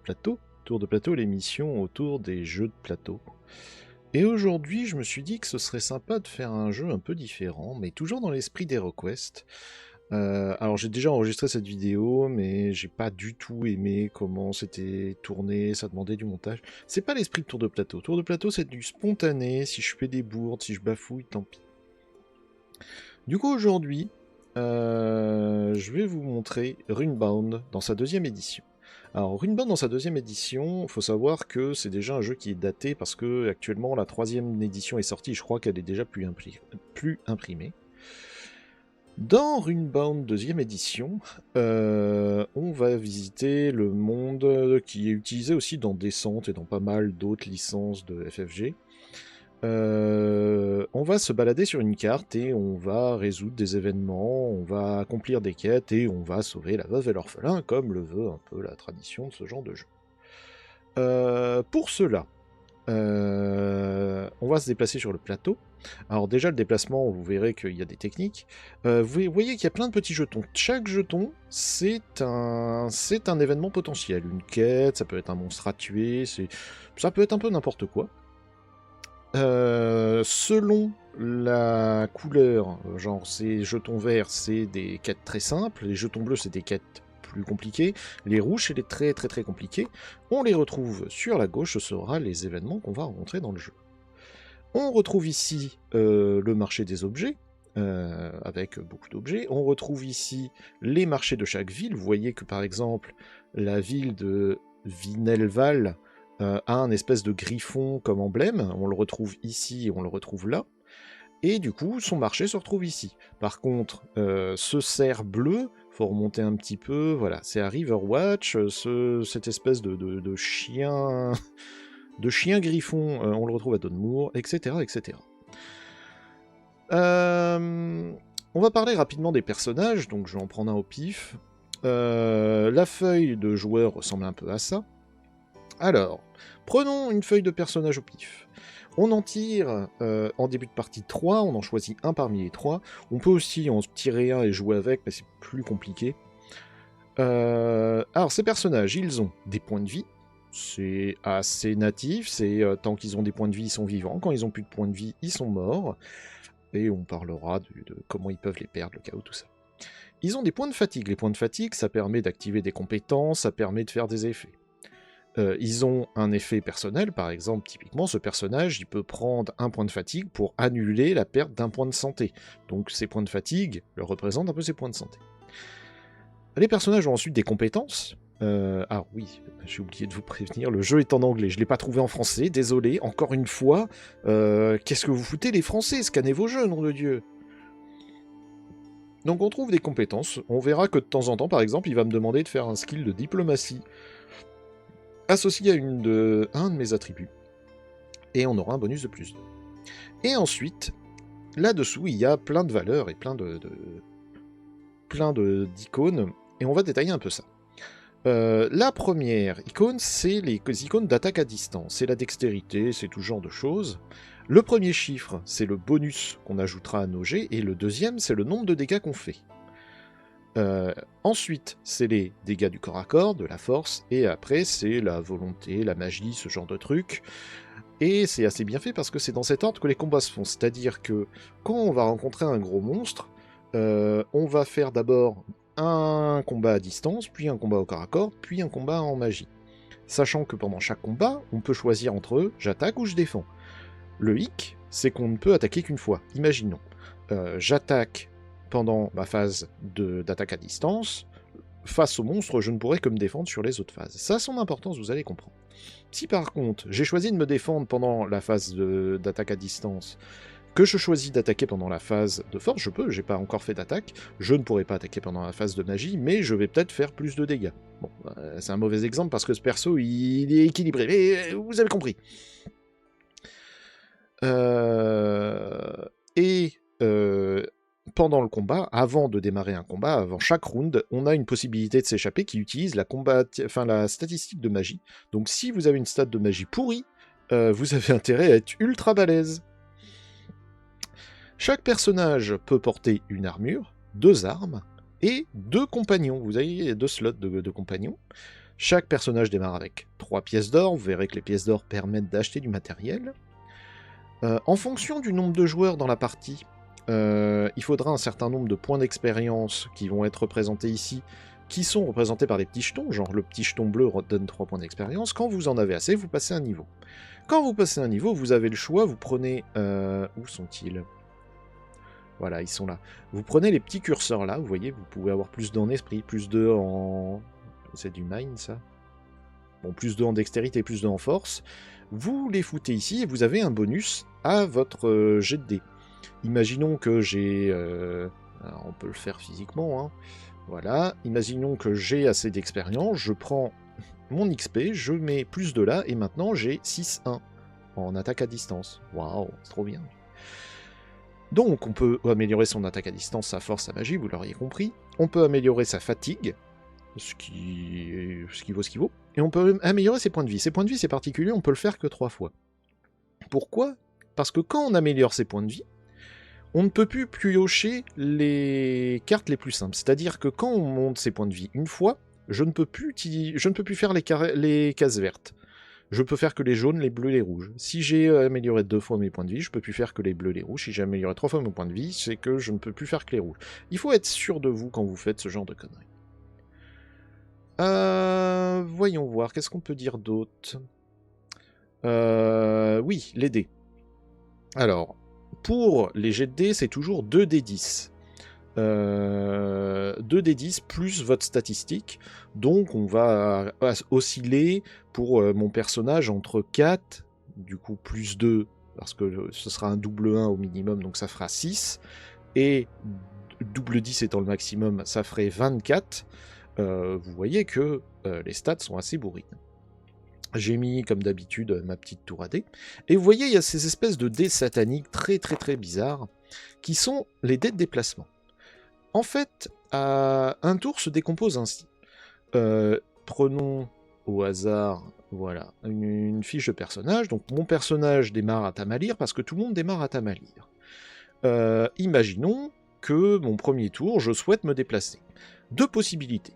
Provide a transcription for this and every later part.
Plateau. Tour de Plateau, l'émission autour des jeux de plateau. Et aujourd'hui, je me suis dit que ce serait sympa de faire un jeu un peu différent, mais toujours dans l'esprit d'HeroQuest. Alors j'ai déjà enregistré cette vidéo, mais j'ai pas du tout aimé comment c'était tourné, ça demandait du montage. C'est pas l'esprit de Tour de Plateau. Tour de Plateau, c'est du spontané, si je fais des bourdes, si je bafouille, tant pis. Du coup, aujourd'hui, je vais vous montrer Runebound dans sa deuxième édition. Alors, Runebound dans sa deuxième édition, il faut savoir que c'est déjà un jeu qui est daté parce que actuellement la troisième édition est sortie, je crois qu'elle est déjà plus imprimée. Dans Runebound deuxième édition, on va visiter le monde qui est utilisé aussi dans Descent et dans pas mal d'autres licences de FFG. On va se balader sur une carte et on va résoudre des événements, on va accomplir des quêtes et on va sauver la veuve et l'orphelin, comme le veut un peu la tradition de ce genre de jeu. Pour cela, on va se déplacer sur le plateau. Alors déjà, le déplacement, vous verrez qu'il y a des techniques. Vous voyez qu'il y a plein de petits jetons. Chaque jeton, c'est un événement potentiel. Une quête, ça peut être un monstre à tuer, ça peut être un peu n'importe quoi. Selon la couleur, genre ces jetons verts, c'est des quêtes très simples, les jetons bleus, c'est des quêtes plus compliquées, les rouges, c'est des très très très compliqués. On les retrouve sur la gauche, ce sera les événements qu'on va rencontrer dans le jeu. On retrouve ici le marché des objets, avec beaucoup d'objets. On retrouve ici les marchés de chaque ville. Vous voyez que par exemple, la ville de Vinelval a un espèce de griffon comme emblème, on le retrouve ici et on le retrouve là, et du coup son marché se retrouve ici. Par contre, ce cerf bleu, faut remonter un petit peu, voilà, c'est à Riverwatch, cette espèce de chien de chien griffon, on le retrouve à Donmoor, etc. etc. On va parler rapidement des personnages, donc je vais en prendre un au pif. La feuille de joueur ressemble un peu à ça. Alors, prenons une feuille de personnage au pif. On en tire en début de partie 3, on en choisit un parmi les 3. On peut aussi en tirer un et jouer avec, mais c'est plus compliqué. Alors, ces personnages, ils ont des points de vie. C'est assez natif, c'est tant qu'ils ont des points de vie, ils sont vivants. Quand ils ont plus de points de vie, ils sont morts. Et on parlera de comment ils peuvent les perdre, le chaos, tout ça. Ils ont des points de fatigue. Les points de fatigue, ça permet d'activer des compétences, ça permet de faire des effets. Ils ont un effet personnel, par exemple, typiquement, ce personnage, il peut prendre un point de fatigue pour annuler la perte d'un point de santé. Donc ces points de fatigue leur représentent un peu ses points de santé. Les personnages ont ensuite des compétences. Ah oui, j'ai oublié de vous prévenir, le jeu est en anglais, je ne l'ai pas trouvé en français, désolé, encore une fois. Qu'est-ce que vous foutez les Français? Scannez vos jeux, nom de Dieu! Donc on trouve des compétences, on verra que de temps en temps, par exemple, il va me demander de faire un skill de diplomatie associé à un de mes attributs. Et on aura un bonus de plus 2. Et ensuite, là-dessous, il y a plein de valeurs et plein d'icônes, et on va détailler un peu ça. La première icône, c'est les icônes d'attaque à distance. C'est la dextérité, c'est tout genre de choses. Le premier chiffre, c'est le bonus qu'on ajoutera à nos jets, et le deuxième, c'est le nombre de dégâts qu'on fait. Ensuite, c'est les dégâts du corps à corps, de la force, et après, c'est la volonté, la magie, ce genre de trucs. Et c'est assez bien fait parce que c'est dans cet ordre que les combats se font. C'est-à-dire que quand on va rencontrer un gros monstre, on va faire d'abord un combat à distance, puis un combat au corps à corps, puis un combat en magie. Sachant que pendant chaque combat, on peut choisir entre eux, j'attaque ou je défends. Le hic, c'est qu'on ne peut attaquer qu'une fois. Imaginons, j'attaque pendant ma phase d'attaque à distance, face au monstre, je ne pourrai que me défendre sur les autres phases. Ça a son importance, vous allez comprendre. Si par contre, j'ai choisi de me défendre pendant la phase d'attaque à distance, que je choisis d'attaquer pendant la phase de force, je peux, j'ai pas encore fait d'attaque, je ne pourrai pas attaquer pendant la phase de magie, mais je vais peut-être faire plus de dégâts. Bon, c'est un mauvais exemple parce que ce perso, il est équilibré, mais vous avez compris. Pendant le combat, avant de démarrer un combat, avant chaque round, on a une possibilité de s'échapper qui utilise la statistique de magie. Donc si vous avez une stat de magie pourrie, vous avez intérêt à être ultra balèze. Chaque personnage peut porter une armure, 2 armes et 2 compagnons. Vous avez 2 slots de compagnons. Chaque personnage démarre avec 3 pièces d'or. Vous verrez que les pièces d'or permettent d'acheter du matériel. En fonction du nombre de joueurs dans la partie, il faudra un certain nombre de points d'expérience qui vont être représentés ici, qui sont représentés par des petits jetons, genre le petit jeton bleu donne 3 points d'expérience. Quand vous en avez assez, vous passez un niveau. Quand vous passez un niveau, vous avez le choix, vous prenez... où sont-ils? Voilà, ils sont là. Vous prenez les petits curseurs là, vous voyez, vous pouvez avoir plus 2 en esprit, plus 2 en... C'est du mind, ça? Bon, plus 2 en dextérité, plus 2 en force. Vous les foutez ici et vous avez un bonus à votre jet de dés. Imaginons que j'ai... on peut le faire physiquement, hein. Voilà, imaginons que j'ai assez d'expérience, je prends mon XP, je mets plus de là, et maintenant j'ai 6-1 en attaque à distance. Waouh, c'est trop bien. Donc on peut améliorer son attaque à distance, sa force, sa magie, vous l'auriez compris. On peut améliorer sa fatigue, ce qui vaut ce qui vaut. Et on peut améliorer ses points de vie. Ses points de vie, c'est particulier, on peut le faire que 3 fois. Pourquoi? Parce que quand on améliore ses points de vie, on ne peut plus piocher les cartes les plus simples. C'est-à-dire que quand on monte ses points de vie une fois, je ne peux plus faire les cases vertes. Je peux faire que les jaunes, les bleus, les rouges. Si j'ai amélioré 2 fois mes points de vie, je peux plus faire que les bleus, les rouges. Si j'ai amélioré 3 fois mes points de vie, c'est que je ne peux plus faire que les rouges. Il faut être sûr de vous quand vous faites ce genre de conneries. Voyons voir, qu'est-ce qu'on peut dire d'autre? Oui, les dés. Alors, pour les jets de dés, c'est toujours 2d10. 2d10 plus votre statistique. Donc on va osciller pour mon personnage entre 4, du coup plus 2, parce que ce sera un double 1 au minimum, donc ça fera 6. Et double 10 étant le maximum, ça ferait 24. Vous voyez que les stats sont assez bourrines. J'ai mis, comme d'habitude, ma petite tour à dés. Et vous voyez, il y a ces espèces de dés sataniques très très très bizarres, qui sont les dés de déplacement. En fait, un tour se décompose ainsi. Prenons au hasard, voilà, une fiche de personnage. Donc mon personnage démarre à Tamalir, parce que tout le monde démarre à Tamalir. Imaginons que mon premier tour, je souhaite me déplacer. 2 possibilités.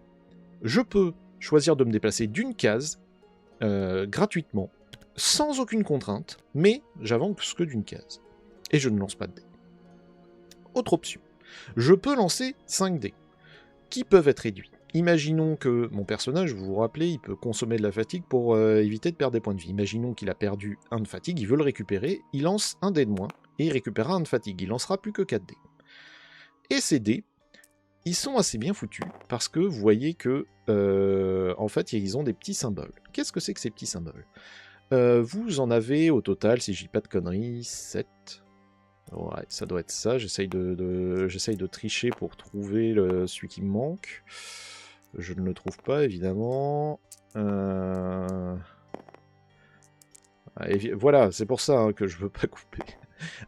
Je peux choisir de me déplacer d'une case, gratuitement, sans aucune contrainte, mais j'avance que d'une case. Et je ne lance pas de dés. Autre option. Je peux lancer 5 dés, qui peuvent être réduits. Imaginons que mon personnage, vous vous rappelez, il peut consommer de la fatigue pour éviter de perdre des points de vie. Imaginons qu'il a perdu 1 de fatigue, il veut le récupérer, il lance un dé de moins, et il récupérera 1 de fatigue. Il lancera plus que 4 dés. Et ces dés, ils sont assez bien foutus, parce que vous voyez que, en fait, ils ont des petits symboles. Qu'est-ce que c'est que ces petits symboles? Vous en avez au total, si je dis pas de conneries, 7... Ouais, ça doit être ça. J'essaye de tricher pour trouver celui qui me manque. Je ne le trouve pas, évidemment. Voilà, c'est pour ça hein, que je veux pas couper.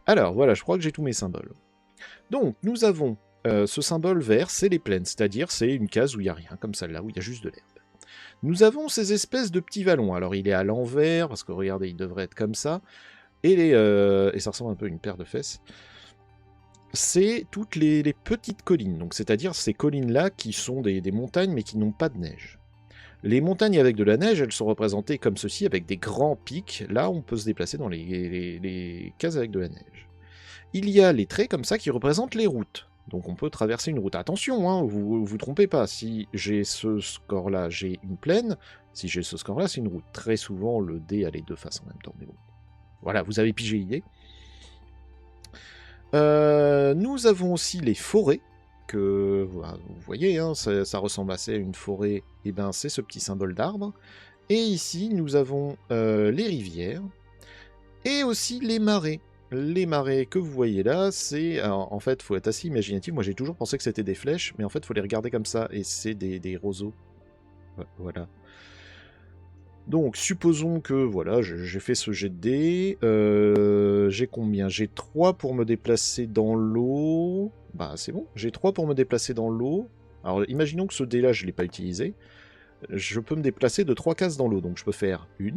Alors, voilà, je crois que j'ai tous mes symboles. Donc, nous avons ce symbole vert, c'est les plaines, c'est-à-dire c'est une case où il n'y a rien, comme celle-là, où il y a juste de l'herbe. Nous avons ces espèces de petits vallons. Alors, il est à l'envers, parce que regardez, il devrait être comme ça. Et ça ressemble un peu à une paire de fesses. C'est toutes les petites collines, donc c'est-à-dire ces collines-là qui sont des montagnes mais qui n'ont pas de neige. Les montagnes avec de la neige, elles sont représentées comme ceci, avec des grands pics. Là, on peut se déplacer dans les cases avec de la neige. Il y a les traits comme ça qui représentent les routes. Donc on peut traverser une route. Attention, hein, vous trompez pas. Si j'ai ce score-là, j'ai une plaine. Si j'ai ce score-là, c'est une route. Très souvent, le dé a les deux faces en même temps, mais bon. Voilà, vous avez pigé l'idée. Nous avons aussi les forêts, que vous voyez, hein, ça ressemble assez à une forêt, et ben c'est ce petit symbole d'arbre. Et ici, nous avons les rivières, et aussi les marais. Les marais que vous voyez là, c'est... En fait, il faut être assez imaginatif. Moi, j'ai toujours pensé que c'était des flèches, mais en fait, il faut les regarder comme ça, et c'est des roseaux. Voilà. Donc, supposons que, voilà, j'ai fait ce jet de dés. J'ai combien? J'ai 3 pour me déplacer dans l'eau. Bah, c'est bon, j'ai 3 pour me déplacer dans l'eau. Alors, imaginons que ce dé-là, je ne l'ai pas utilisé. Je peux me déplacer de 3 cases dans l'eau. Donc, je peux faire 1,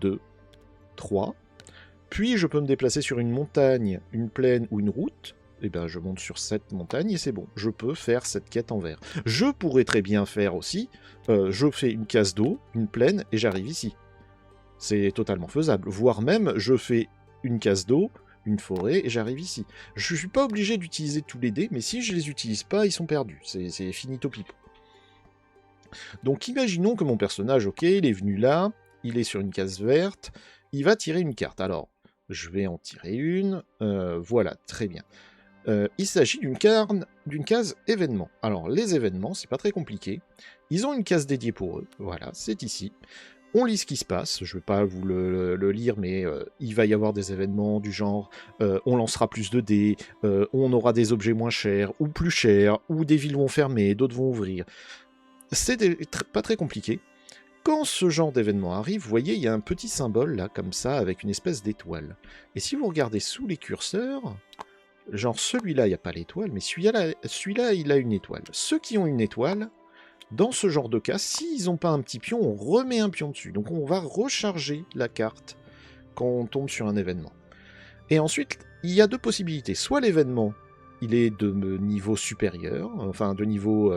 2, 3. Puis, je peux me déplacer sur une montagne, une plaine ou une route. et ben je monte sur cette montagne et c'est bon. Je peux faire cette quête en vert. Je pourrais très bien faire aussi, je fais une case d'eau, une plaine, et j'arrive ici. C'est totalement faisable. Voire même, je fais une case d'eau, une forêt, et j'arrive ici. Je suis pas obligé d'utiliser tous les dés, mais si je les utilise pas, ils sont perdus. C'est finito pipo. Donc imaginons que mon personnage, ok, il est venu là, il est sur une case verte, il va tirer une carte. Alors, je vais en tirer une, voilà, très bien. Il s'agit d'une case événement. Alors, les événements, c'est pas très compliqué. Ils ont une case dédiée pour eux, voilà, c'est ici. On lit ce qui se passe, je ne vais pas vous le lire, mais il va y avoir des événements du genre on lancera plus de dés, on aura des objets moins chers ou plus chers, ou des villes vont fermer, d'autres vont ouvrir. C'est pas très compliqué. Quand ce genre d'événement arrive, vous voyez, il y a un petit symbole là, comme ça, avec une espèce d'étoile. Et si vous regardez sous les curseurs, genre celui-là, il n'y a pas l'étoile, mais celui-là, il a une étoile. Ceux qui ont une étoile, dans ce genre de cas, s'ils n'ont pas un petit pion, on remet un pion dessus. Donc on va recharger la carte quand on tombe sur un événement. Et ensuite, il y a deux possibilités. Soit l'événement, il est de niveau supérieur, enfin de niveau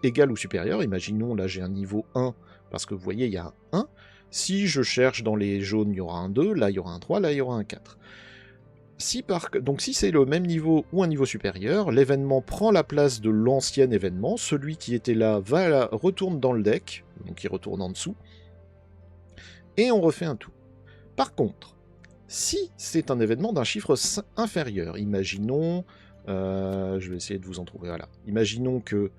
égal ou supérieur. Imaginons, là j'ai un niveau 1, parce que vous voyez, il y a un 1. Si je cherche dans les jaunes, il y aura un 2, là il y aura un 3, là il y aura un 4. Donc si c'est le même niveau ou un niveau supérieur, l'événement prend la place de l'ancien événement, celui qui était là retourne dans le deck, donc il retourne en dessous, et on refait un tour. Par contre, si c'est un événement d'un chiffre inférieur, imaginons, je vais essayer de vous en trouver, voilà, imaginons que,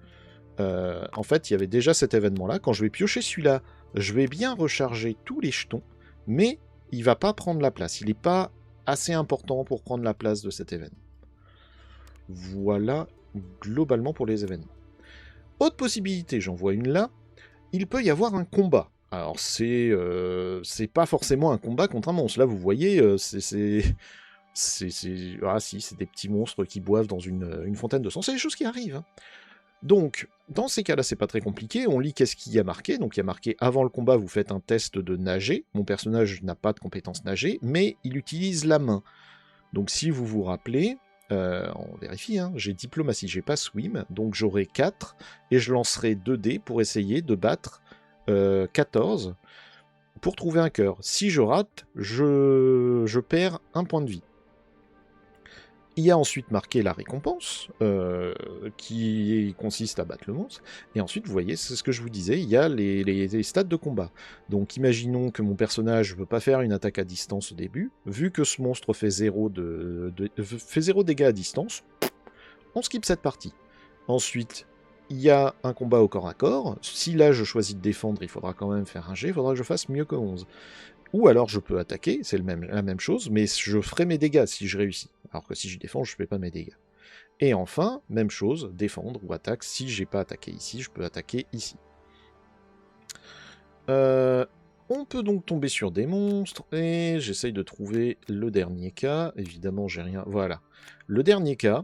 en fait, il y avait déjà cet événement-là, quand je vais piocher celui-là, je vais bien recharger tous les jetons, mais il va pas prendre la place, il n'est pas assez important pour prendre la place de cet événement. Voilà globalement pour les événements. Autre possibilité, j'en vois une là, il peut y avoir un combat. Alors c'est pas forcément un combat contre un monstre. Là vous voyez, c'est des petits monstres qui boivent dans une fontaine de sang. C'est des choses qui arrivent. Hein. Donc, dans ces cas-là, c'est pas très compliqué. On lit qu'est-ce qu'il y a marqué. Donc, il y a marqué avant le combat, vous faites un test de nager. Mon personnage n'a pas de compétence nager, mais il utilise la main. Donc, si vous vous rappelez, on vérifie, hein, j'ai diplomatie, j'ai pas swim, donc j'aurai 4 et je lancerai 2 dés pour essayer de battre 14 pour trouver un cœur. Si je rate, je perds un point de vie. Il y a ensuite marqué la récompense, qui consiste à battre le monstre. Et ensuite, vous voyez, c'est ce que je vous disais, il y a les stades de combat. Donc imaginons que mon personnage ne veut pas faire une attaque à distance au début. Vu que ce monstre fait 0 dégâts à distance, on skip cette partie. Ensuite, il y a un combat au corps à corps. Si là je choisis de défendre, il faudra quand même faire un jet, il faudra que je fasse mieux que 11. Ou alors je peux attaquer, c'est la même chose, mais je ferai mes dégâts si je réussis. Alors que si je défends, je ne fais pas mes dégâts. Et enfin, même chose, défendre ou attaque. Si j'ai pas attaqué ici, je peux attaquer ici. On peut donc tomber sur des monstres, et j'essaye de trouver le dernier cas. Évidemment, j'ai rien. Voilà. Le dernier cas,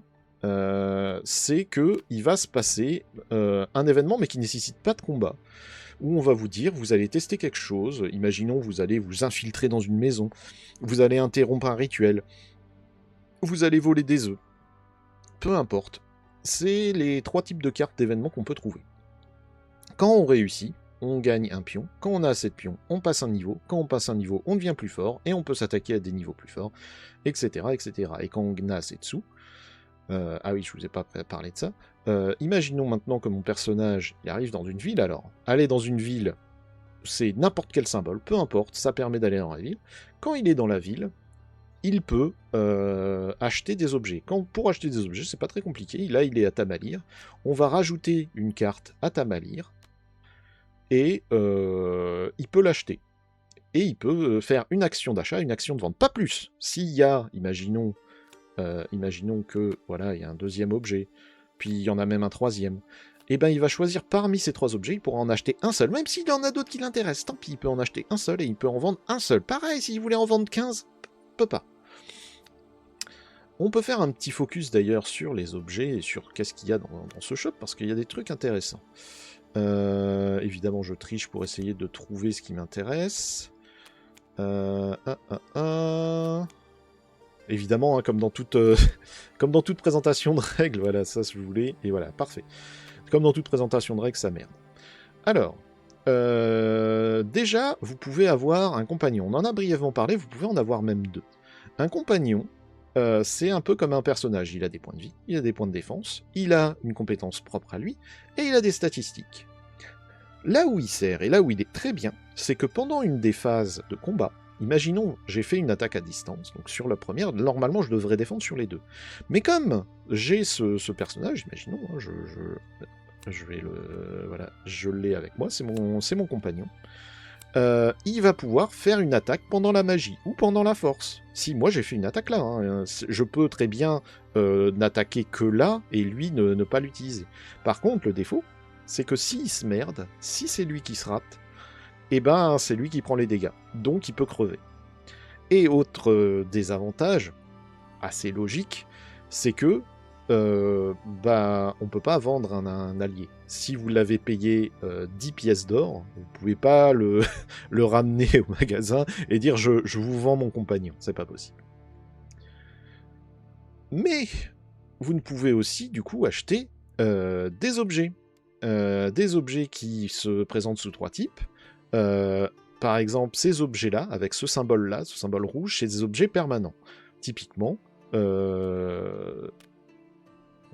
c'est que il va se passer un événement, mais qui ne nécessite pas de combat. Où on va vous dire, vous allez tester quelque chose, imaginons vous allez vous infiltrer dans une maison, vous allez interrompre un rituel, vous allez voler des œufs, peu importe. C'est les 3 types de cartes d'événements qu'on peut trouver. Quand on réussit, on gagne un pion, quand on a assez de pions, on passe un niveau, quand on passe un niveau, on devient plus fort, et on peut s'attaquer à des niveaux plus forts, etc. etc. Et quand on a assez de sous, ah oui, je vous ai pas parlé de ça. Imaginons maintenant que mon personnage il arrive dans une ville, alors. Aller dans une ville, c'est n'importe quel symbole, peu importe, ça permet d'aller dans la ville. Quand il est dans la ville, il peut acheter des objets. Pour acheter des objets, c'est pas très compliqué. Là, il est à Tamalir. On va rajouter une carte à Tamalir, et il peut l'acheter. Et il peut faire une action d'achat, une action de vente, pas plus. S'il y a, imaginons que voilà, il y a un deuxième objet, puis il y en a même un troisième, et ben il va choisir parmi ces 3 objets, il pourra en acheter un seul, même s'il y en a d'autres qui l'intéressent, tant pis, il peut en acheter un seul et il peut en vendre un seul. Pareil, s'il voulait en vendre 15, peut pas. On peut faire un petit focus d'ailleurs sur les objets et sur qu'est-ce qu'il y a dans ce shop, parce qu'il y a des trucs intéressants. Évidemment, je triche pour essayer de trouver ce qui m'intéresse. Évidemment, hein, comme dans toute présentation de règles, voilà, ça je voulais, et voilà, parfait. Comme dans toute présentation de règles, ça merde. Alors, déjà, vous pouvez avoir un compagnon. On en a brièvement parlé, vous pouvez en avoir même deux. Un compagnon, c'est un peu comme un personnage. Il a des points de vie, il a des points de défense, il a une compétence propre à lui, et il a des statistiques. Là où il sert, et là où il est très bien, c'est que pendant une des phases de combat, imaginons, j'ai fait une attaque à distance, donc sur la première, normalement je devrais défendre sur les deux. Mais comme j'ai ce personnage, imaginons, hein, je vais le... Voilà, je l'ai avec moi, c'est mon compagnon. Il va pouvoir faire une attaque pendant la magie, ou pendant la force. Si moi j'ai fait une attaque là, hein, je peux très bien n'attaquer que là, et lui ne pas l'utiliser. Par contre, le défaut, c'est que s'il se merde, si c'est lui qui se rate, eh ben c'est lui qui prend les dégâts, donc il peut crever. Et autre désavantage, assez logique, c'est que on peut pas vendre un allié. Si vous l'avez payé 10 pièces d'or, vous pouvez pas le, le ramener au magasin et dire je vous vends mon compagnon, c'est pas possible. Mais vous ne pouvez aussi du coup acheter des objets. Des objets qui se présentent sous trois types. Par exemple, ces objets-là, avec ce symbole-là, ce symbole rouge, c'est des objets permanents. Typiquement,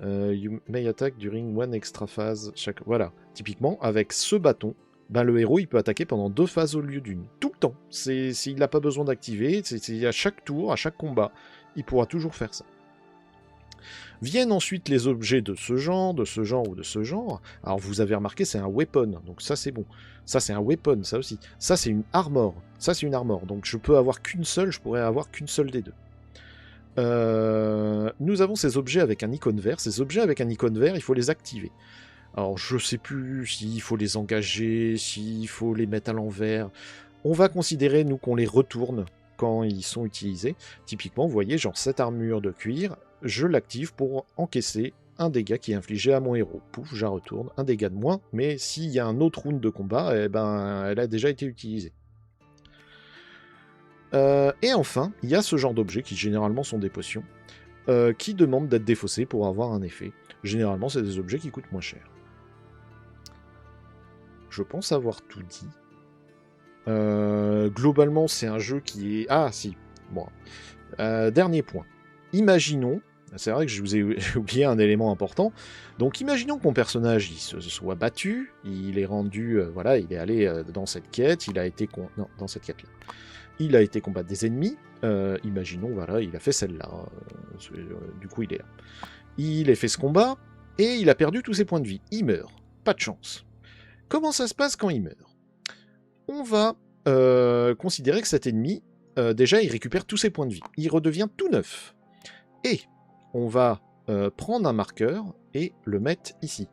you may attack during one extra phase. Voilà, typiquement, avec ce bâton, le héros il peut attaquer pendant 2 phases au lieu d'une. Tout le temps. Il n'a pas besoin d'activer. À chaque tour, à chaque combat, il pourra toujours faire ça. Viennent ensuite les objets de ce genre ou de ce genre. Alors vous avez remarqué, c'est un weapon, donc ça c'est bon. Ça c'est un weapon, ça aussi. Ça c'est une armor. Ça c'est une armor. Donc je pourrais avoir qu'une seule des deux. Nous avons ces objets avec un icône vert. Ces objets avec un icône vert, il faut les activer. Alors je sais plus s'il faut les engager, s'il faut les mettre à l'envers. On va considérer, nous, qu'on les retourne quand ils sont utilisés. Typiquement, vous voyez, genre cette armure de cuir, je l'active pour encaisser un dégât qui est infligé à mon héros. Pouf, je la retourne, un dégât de moins, mais s'il y a un autre round de combat, eh ben, elle a déjà été utilisée. Et enfin, il y a ce genre d'objets qui généralement sont des potions, qui demandent d'être défaussés pour avoir un effet. Généralement, c'est des objets qui coûtent moins cher. Je pense avoir tout dit. Globalement, c'est un jeu qui est... Ah, si. Bon. Dernier point. Imaginons... C'est vrai que je vous ai oublié un élément important. Donc, imaginons que mon personnage il se soit battu, il est rendu... voilà, il est allé dans cette quête, il a été... Non, dans cette quête-là. Il a été combattre des ennemis. Imaginons, voilà, il a fait celle-là. Du coup, il est là. Il a fait ce combat, et il a perdu tous ses points de vie. Il meurt. Pas de chance. Comment ça se passe quand il meurt? On va considérer que cet ennemi, déjà, il récupère tous ses points de vie. Il redevient tout neuf. Et on va prendre un marqueur et le mettre ici.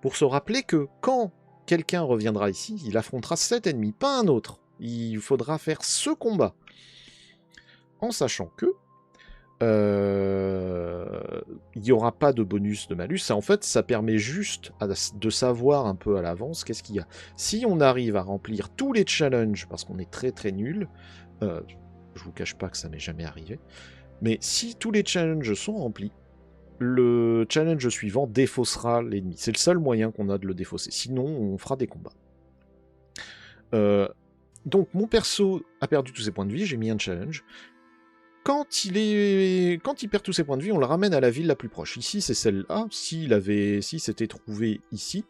Pour se rappeler que quand quelqu'un reviendra ici, il affrontera cet ennemi, pas un autre. Il faudra faire ce combat. En sachant que il n'y aura pas de bonus de malus. Ça, en fait, ça permet juste de savoir un peu à l'avance qu'est-ce qu'il y a. Si on arrive à remplir tous les challenges, parce qu'on est très très nul, je vous cache pas que ça m'est jamais arrivé, mais si tous les challenges sont remplis, le challenge suivant défaussera l'ennemi. C'est le seul moyen qu'on a de le défausser. Sinon, on fera des combats. Donc, mon perso a perdu tous ses points de vie, j'ai mis un challenge. Quand il perd tous ses points de vie, on le ramène à la ville la plus proche. Ici, c'est celle-là. S'il s'était trouvé ici,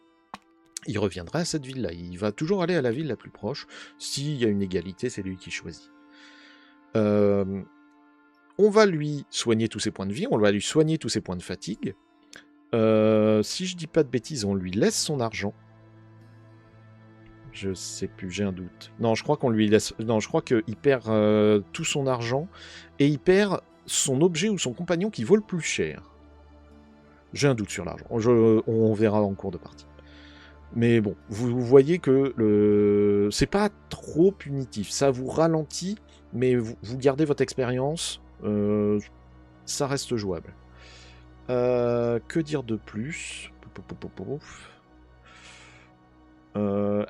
il reviendrait à cette ville-là. Il va toujours aller à la ville la plus proche. S'il y a une égalité, c'est lui qui choisit. On va lui soigner tous ses points de vie, on va lui soigner tous ses points de fatigue. Si je dis pas de bêtises, on lui laisse son argent. Je sais plus, j'ai un doute. Non, je crois qu'on lui laisse. Non, je crois qu'il perd tout son argent et il perd son objet ou son compagnon qui vaut le plus cher. J'ai un doute sur l'argent. On verra en cours de partie. Mais bon, vous voyez que c'est pas trop punitif. Ça vous ralentit, mais vous gardez votre expérience. Ça reste jouable. Que dire de plus?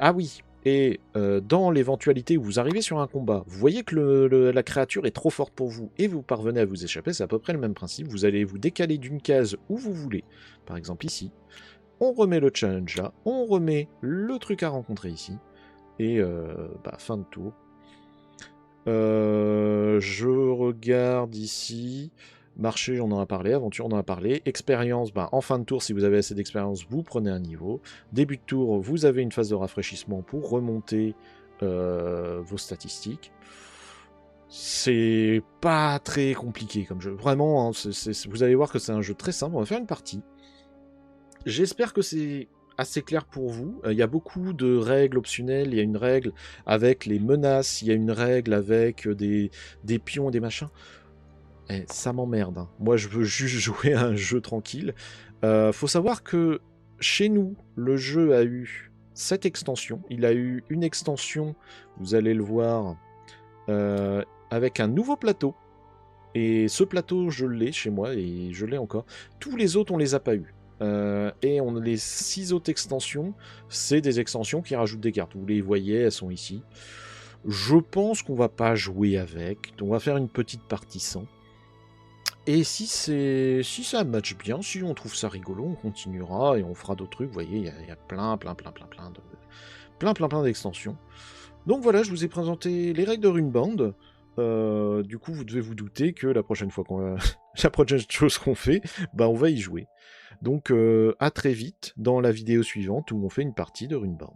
Ah oui, Et dans l'éventualité où vous arrivez sur un combat, vous voyez que la créature est trop forte pour vous et vous parvenez à vous échapper, c'est à peu près le même principe. Vous allez vous décaler d'une case où vous voulez, par exemple ici. On remet le challenge là, on remet le truc à rencontrer ici. Et fin de tour. Je regarde ici. Marché, on en a parlé. Aventure, on en a parlé. Expérience, en fin de tour, si vous avez assez d'expérience, vous prenez un niveau. Début de tour, vous avez une phase de rafraîchissement pour remonter vos statistiques. C'est pas très compliqué comme jeu. Vraiment, hein, vous allez voir que c'est un jeu très simple. On va faire une partie. J'espère que c'est assez clair pour vous. Il y a beaucoup de règles optionnelles. Il y a une règle avec les menaces. Il y a une règle avec des pions et des machins. Ça m'emmerde. Hein. Moi, je veux juste jouer à un jeu tranquille. Faut savoir que chez nous, le jeu a eu 7 extensions. Il a eu une extension, vous allez le voir, avec un nouveau plateau. Et ce plateau, je l'ai chez moi et je l'ai encore. Tous les autres, on les a pas eu. Et les 6 autres extensions, c'est des extensions qui rajoutent des cartes. Vous les voyez, elles sont ici. Je pense qu'on va pas jouer avec. On va faire une petite partie sans. Et si ça match bien, si on trouve ça rigolo, on continuera et on fera d'autres trucs. Vous voyez, il y a plein d'extensions. Donc voilà, je vous ai présenté les règles de Runebound. Du coup, vous devez vous douter que la prochaine fois la prochaine chose qu'on fait, on va y jouer. Donc à très vite dans la vidéo suivante où on fait une partie de Runebound.